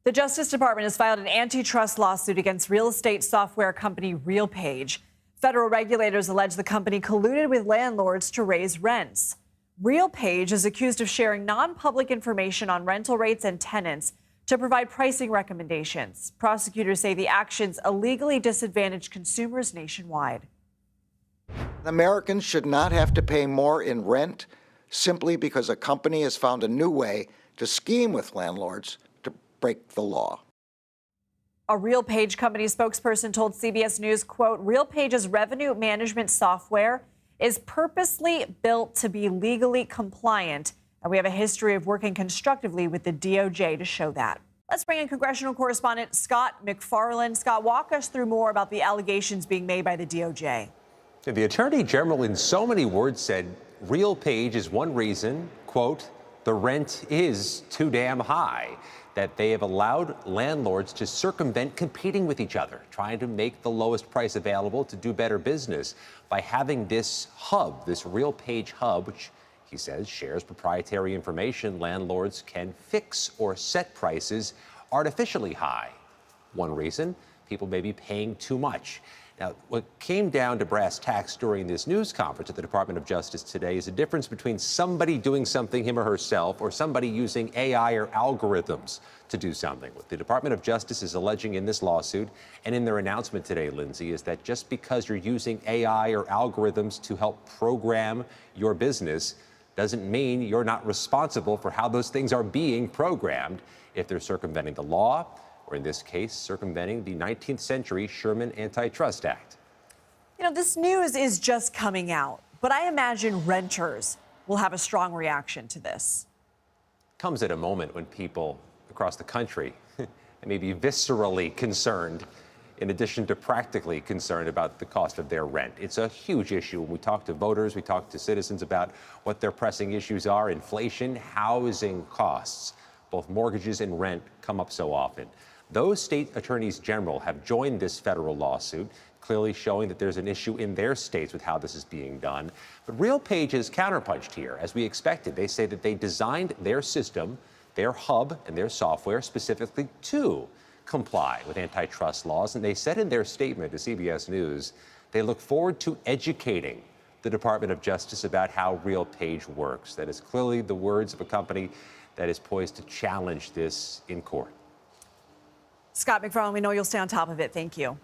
The Justice Department has filed an antitrust lawsuit against real estate software company RealPage. Federal regulators allege the company colluded with landlords to raise rents. RealPage is accused of sharing non-public information on rental rates and tenants to provide pricing recommendations. Prosecutors say the actions illegally disadvantage consumers nationwide. Americans should not have to pay more in rent simply because a company has found a new way to scheme with landlords to break the law. A RealPage company spokesperson told CBS News, quote, RealPage's revenue management software is purposely built to be legally compliant, and we have a history of working constructively with the DOJ to show that. Let's bring in congressional correspondent Scott MacFarlane. Scott, walk us through more about the allegations being made by the DOJ. The Attorney General, in so many words, said RealPage is one reason, quote, the rent is too damn high, that they have allowed landlords to circumvent competing with each other, trying to make the lowest price available to do better business by having this hub, this RealPage hub, which he says shares proprietary information. Landlords can fix or set prices artificially high. One reason, people may be paying too much. Now, what came down to brass tacks during this news conference at the Department of Justice today is the difference between somebody doing something him or herself or somebody using AI or algorithms to do something. What the Department of Justice is alleging in this lawsuit and in their announcement today, Lindsay, is that just because you're using AI or algorithms to help program your business doesn't mean you're not responsible for how those things are being programmed if they're circumventing the law, or in this case, circumventing the 19th century Sherman Antitrust Act. You know, this news is just coming out, but I imagine renters will have a strong reaction to this. Comes at a moment when people across the country may be viscerally concerned, in addition to practically concerned about the cost of their rent. It's a huge issue. When we talk to voters, we talk to citizens about what their pressing issues are: inflation, housing costs. Both mortgages and rent come up so often. Those state attorneys general have joined this federal lawsuit, clearly showing that there's an issue in their states with how this is being done. But RealPage has counterpunched here, as we expected. They say that they designed their system, their hub, and their software specifically to comply with antitrust laws. And they said in their statement to CBS News, they look forward to educating the Department of Justice about how RealPage works. That is clearly the words of a company that is poised to challenge this in court. Scott MacFarlane, we know you'll stay on top of it. Thank you.